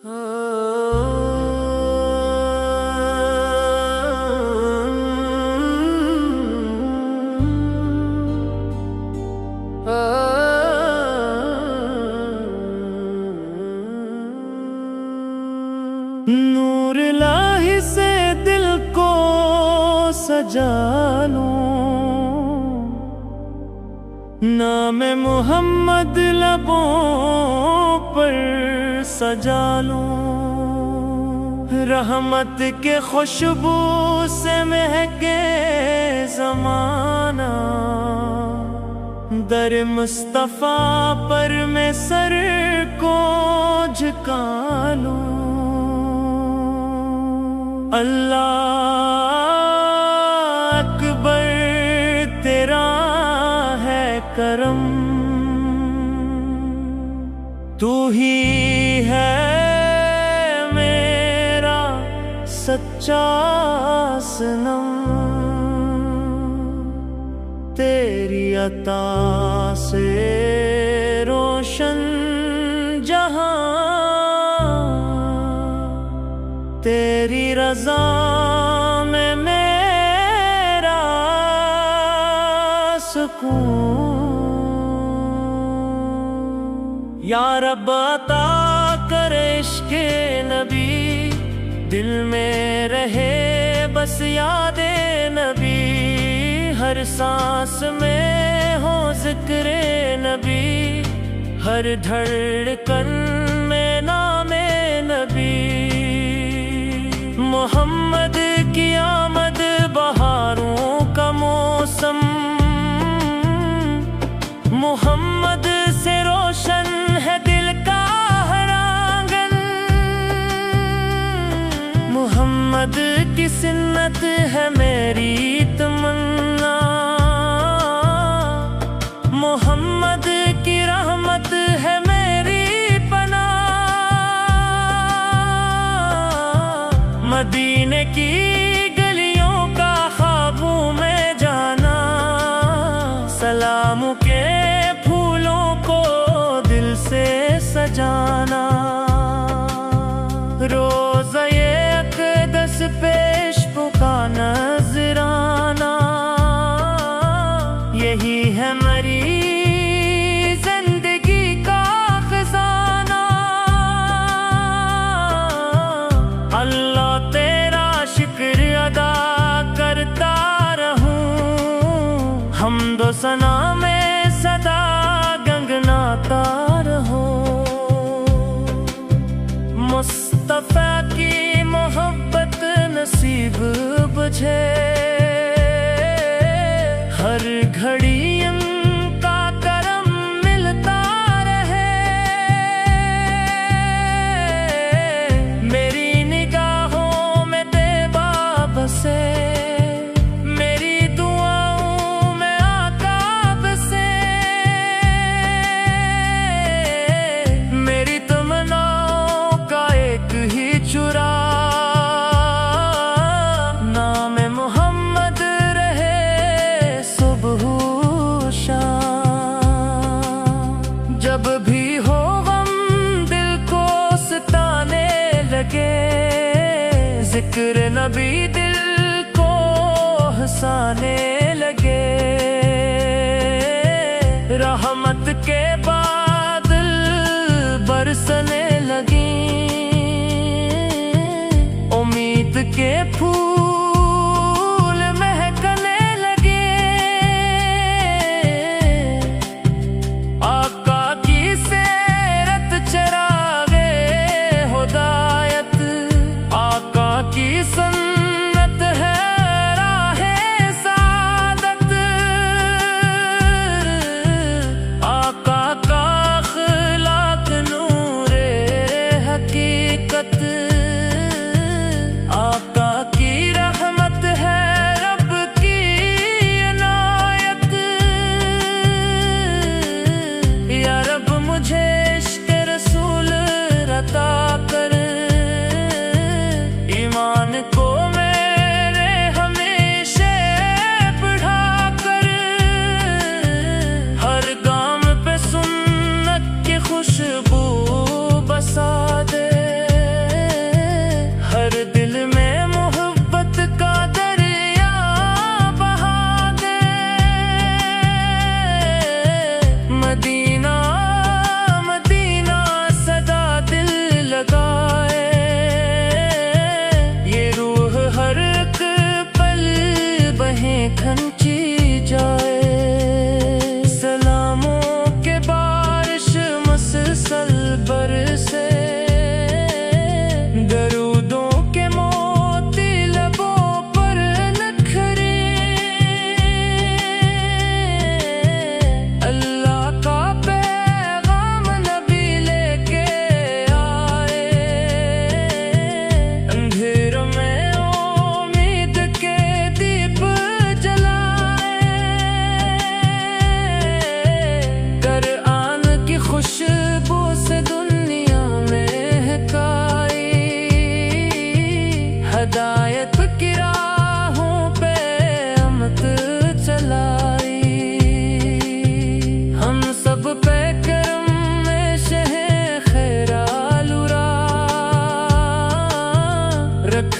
नूर इलाही से दिल को सजा लूं, नाम मोहम्मद लबों पर सजा लूं। रहमत के खुशबू से महके ज़माना, दर मुस्तफ़ा पर मैं सर को झुका लूं। अल्लाह अकबर तेरा है करम, तू ही है मेरा सच्चा सनम। तेरी अता से रोशन जहां, तेरी रज़ा में मेरा सुकून। या रब अता करे इश्क़े नबी, दिल में रहे बस यादे नबी। हर सांस में हो ज़िक्रे नबी, हर धड़कन में नामे नबी। मोहम्मद की आमद बहारों का मौसम, मोहम्मद से रोशन है दिल का हर आंगन। मोहम्मद की सुन्नत है मेरी तमन्ना, मोहम्मद की रहमत है मेरी पनाह। मदीने की गलियों का ख्वाबों में जाना, सलामों के फूलों को दिल से सजाना। रोज़ा ये अक़दस पेश का नजराना, यही है मेरी जिंदगी का खजाना। अल्लाह तेरा शुक्र अदा करता रहूं, हम्दो सना में सदा गंगनाता रहूं। मुस्तफ़ा की मोहब्बत नसीब बुझे, हर घड़ी उनका करम मिलता रहे। मेरी निगाहों में तेबा बसे, मेरी दुआओं में आका बसे। मेरी तमन्नाओं का एक ही चुरा, नाम मोहम्मद रहे सुबह शाम। जब भी हो गम दिल को सताने लगे, जिक्र नबी दिल को हंसाने लगे। रहमत के बादल बरसने लगी, उम्मीद के फूल महकने लगे। आका की सेरत चरागे हिदायत, आका की सुन्नत है राहे सादत। आका का अखलाक नूरे हकीकत, आका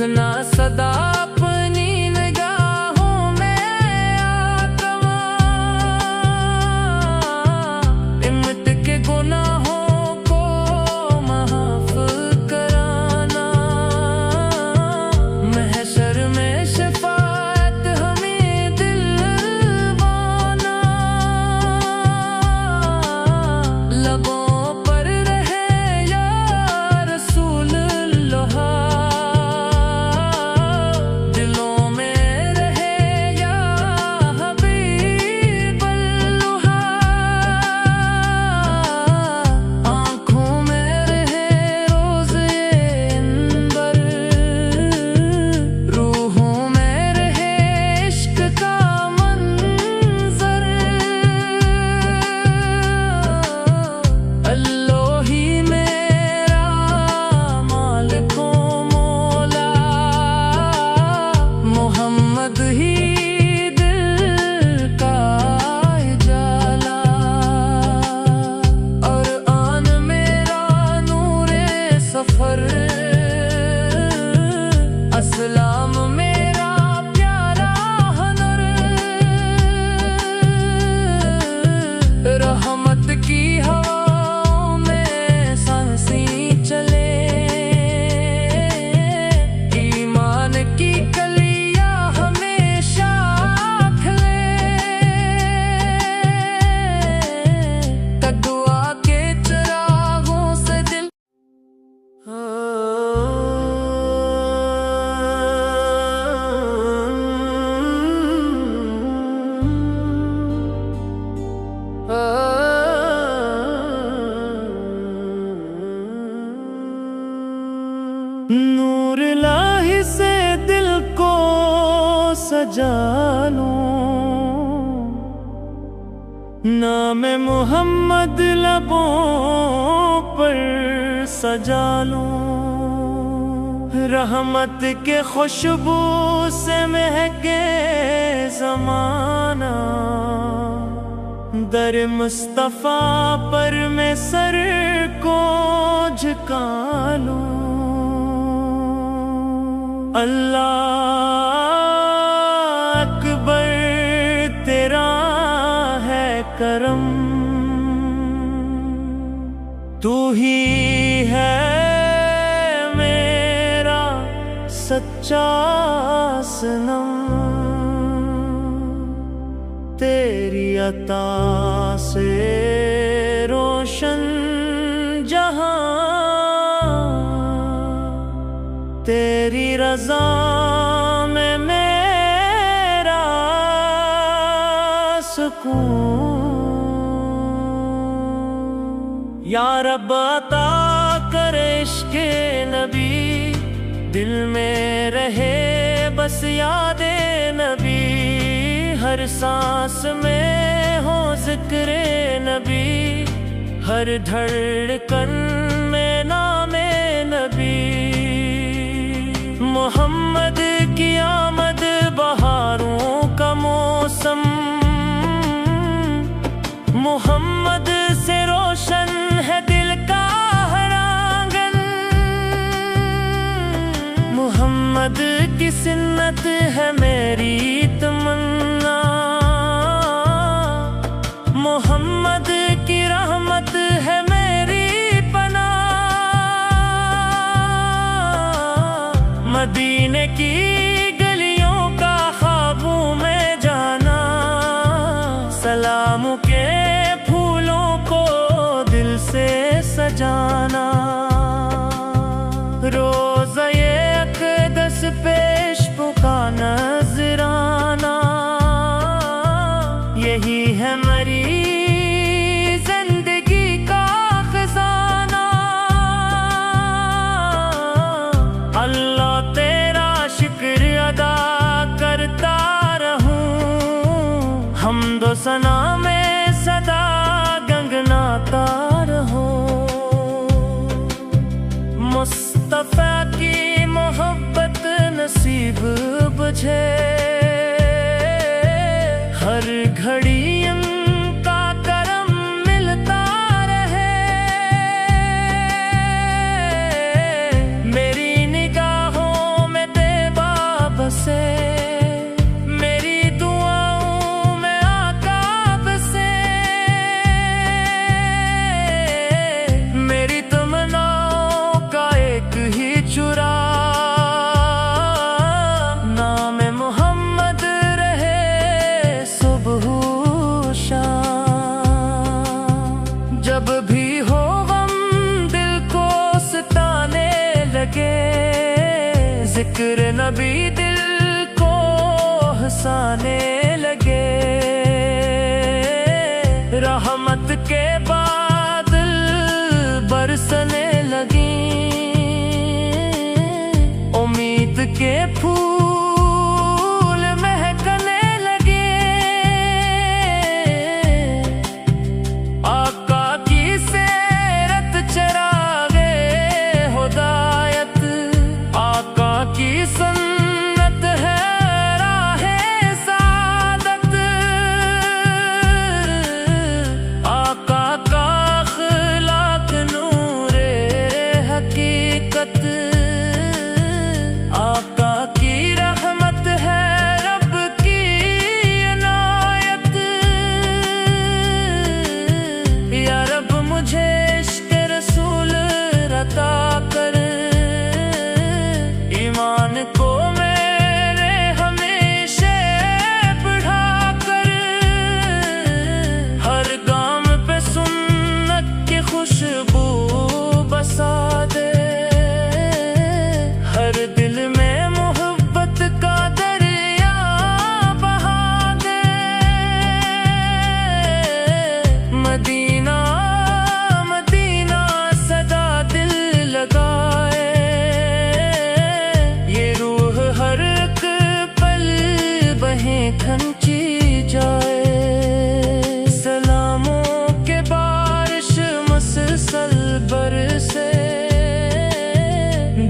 रखना सदा अपनी निगाहों में आत्मा, इम्मत के गुनाहों को माफ कराना, महशर में शफाअत हमें दिलवाना, लबों पर रहे या रसूल अल्लाह, दिलों में रहे या हबीब अल्लाह, आँखों में रहे रोज़ ये अंबर, रूहों में रहे इश्क का मंजर, अल्लाह ही मेरा मालिको मौला, मोहम्मद ही दिल का उजाला, और आन मेरा नूरे सफर, अस्सलाम मेरा प्यारा हुनर, रहमत की हवाओं में सांसें चले, ईमान की कलियां हमेशा खिले, तक़वा के चिरागों से दिल नूर इलाही से दिल को सजा लूं, नाम मोहम्मद लबों पर सजा लूं, रहमत के खुशबू से महके ज़माना, दर मुस्तफ़ा पर मैं सर को झुका लूं, अल्लाह अकबर तेरा है करम, तू ही है मेरा सच्चा सनम, तेरी अता से रोशन जहां, तेरी रज़ा में मेरा सुकून, या रब अता कर इश्क़े नबी, दिल में रहे बस यादे नबी, हर सांस में हो ज़िक्रे नबी, हर धड़कन में नामे नबी, मोहम्मद की आमद बहारों का मौसम, मोहम्मद से रोशन है दिल का हर आंगन, मोहम्मद की सुन्नत है मेरी तमन्ना, मोहम्मद की रहमत है मेरी पनाह, मदीने की गलियों का ख्वाबों में जाना, सलामों के फूलों को दिल से सजाना, रोज़ा ये अक़दस पेश पुका नजराना, यही है मेरी जिंदगी का खजाना, अल्लाह तेरा शुक्र अदा करता रहूं, हम्दो सना में सदा गंगनाता रहूं, मुस्तफ़ा की मोहब्बत नसीब बुझे, हर घड़ी उनका करम मिलता रहे, मेरी निगाहों में जिक्र नबी दिल को हंसाने लगे, रहमत के बादल बरसने लगी, उम्मीद के फूल महकने लगे। आका की सेरत चरागे हिदायत, आका की सुन्नत है राहे सादत, आका का अखलाक नूरे हकीकत, आका की रहमत है रब की इनायत। या रब मुझे इश्क रसूल अता कर, ईमान को मेरे हमेशा बढ़ा कर, हर गाम पे सुन्नत की खुशबू बसा दे, हर दिल में मोहब्बत का दरिया बहा दे। मदीना मदीना सदा दिल लगाए, ये रूह हर एक पल बहें खंची जाए। सलामों के बारिश मुसलसल बरसे,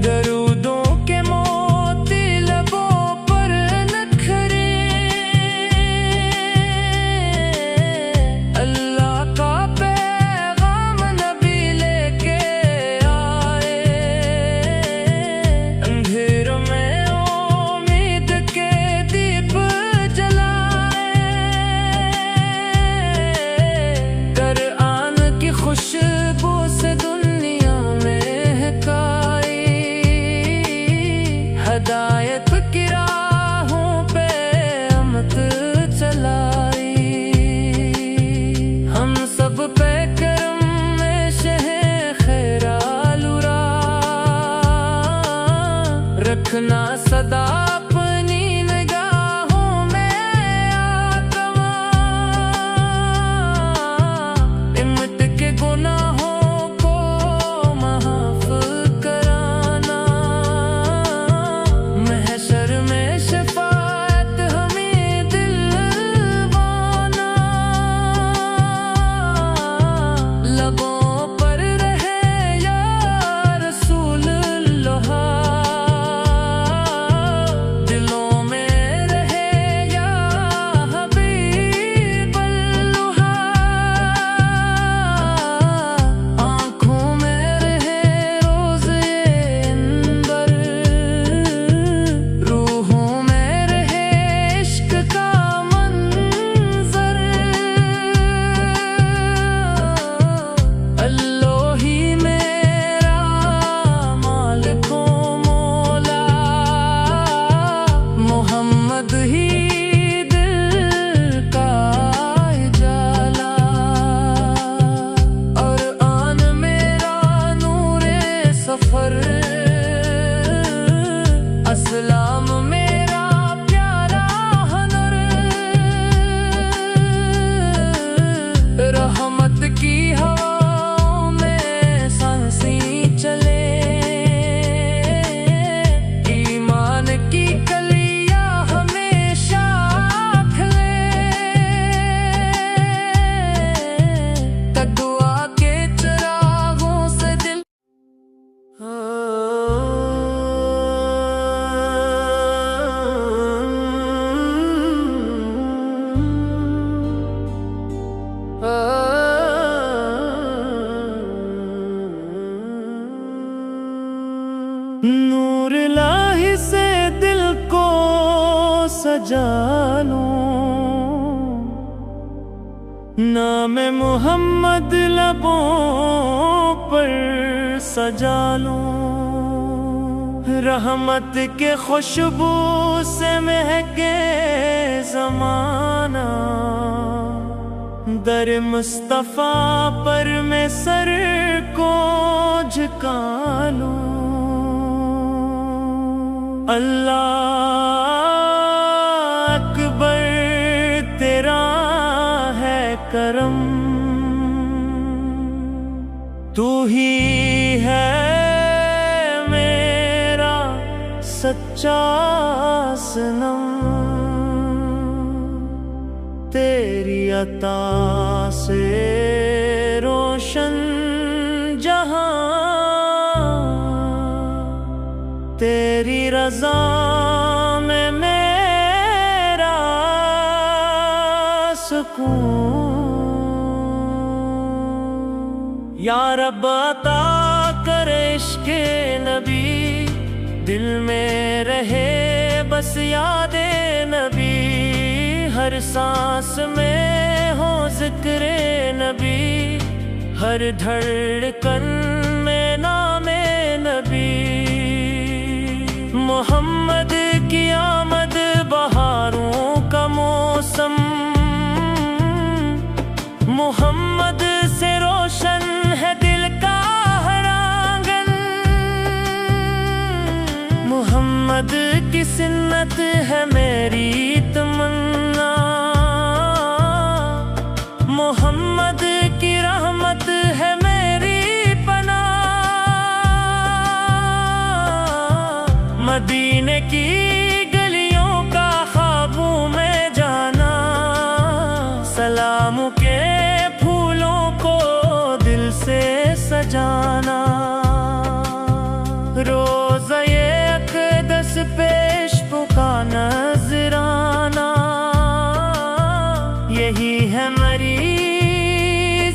दरूदों के मोती लबों पर नखरे, अल्लाह का पैगाम नबी लेके आए, अंधेरों में उम्मीद के दीप जलाए, कुरान की खुशबू से दुनिया महकाई, हिदायत की राहों पे अमत चलाई। हम सब पे करम में शहे खैरालुरा, रखना सदा अपनी निगाहों में आत्मा, इम्मत के गुनाहों को माफ कराना, महशर में शफाअत हमें दिलवाना। लबों पर रहे या रसूल अल्लाह, दिलों में रहे या हबीब अल्लाह, आँखों में रहे रोज़ ये अंबर, रूहों में रहे इश्क का मंजर। अल्लाह ही मेरा मालिको मौला, मोहम्मद ही दिल का उजाला, और आन मेरा नूरे सफर, अस्लाम मेरा प्यारा हनर, रहमत की हवाओं में सांसें चले, ईमान की कलियां हमेशा खिले, तक़वा के चिरागों से दिल नूर इलाही से दिल को सजा लूं, नाम मोहम्मद लबों पर सजा लूं, रहमत के खुशबू से महके ज़माना, दर मुस्तफ़ा पर मैं सर को झुका लूं। अल्लाह अकबर तेरा है करम, तू ही है मेरा सच्चा सनम। तेरी अता से रोशन जहां, तेरी रज़ा में मेरा सुकून। या रब अता कर इश्क़े नबी, दिल में रहे बस यादे नबी। हर सांस में हो ज़िक्रे नबी, हर धड़कन में नामे नबी। मोहम्मद की आमद बहारों का मौसम, मोहम्मद से रोशन है दिल का हर आंगन। मोहम्मद की सुन्नत है मेरी तमन्ना, मोहम्मद की रहमत है मेरी पनाह। मदीने की गलियों का ख्वाबों में जाना, सलामों के फूलों को दिल से सजाना। रोज़ा ये अक़दस पेश का नजराना, यही है मेरी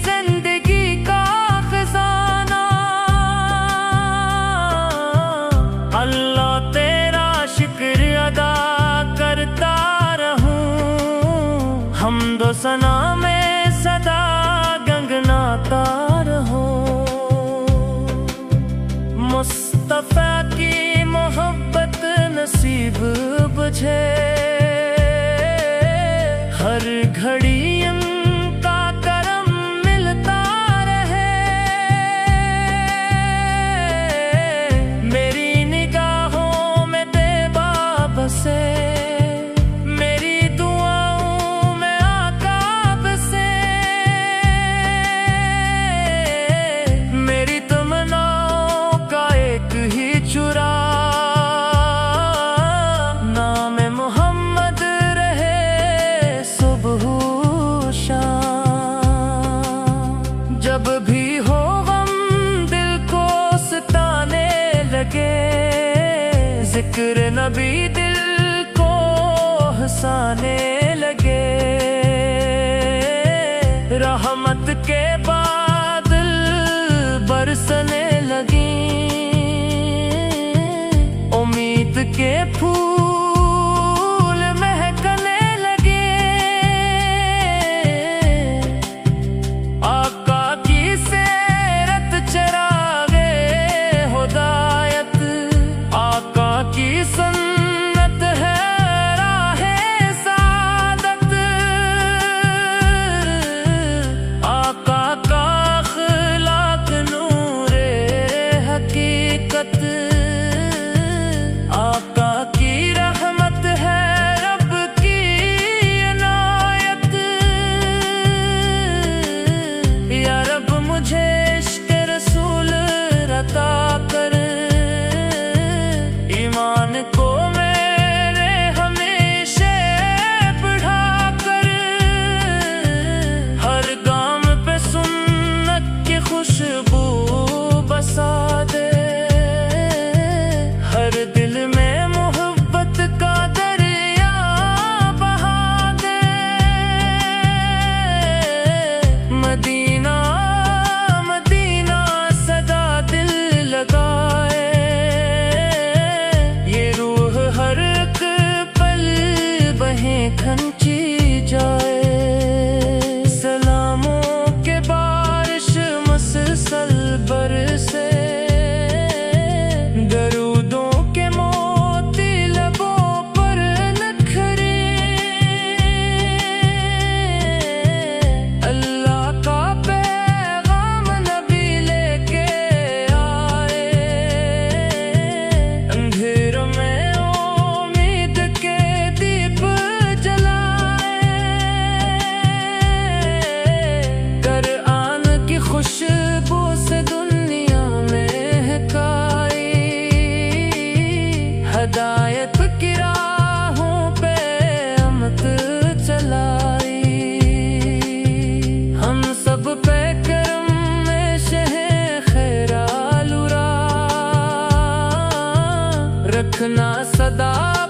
जिंदगी का खजाना। अल्लाह तेरा शुक्र अदा करता रहूं, हम्दो सना में सदा गंगनाता रहूं। मुस्तफ़ा की मोहब्बत नसीब बुझे, हर घड़ी उनका करम मिलता रहे। मेरी निगाहों में तेबा बसे, मेरी दुआओं में आका बसे। मेरी तमन्नाओं का एक ही चुरा, जब भी हो गम दिल को सताने लगे। जिक्र नबी दिल को हंसाने लगे। रहमत के बादल बरसने लगी, उम्मीद के फूल महकने लगे। आका की सेरत चरागे हुदायत, आका की सुन्नत है राहे सादत। आका का अखलाक नूरे हकीकत, आका की रहमत है रब की इनायत। या रब मुझे इश्क़ रसूल अता कर, ईमान को मेरे हमेशा बढ़ा कर। हर गाम पे सुन्नत की खुशबू बसा दे, लिखना सदा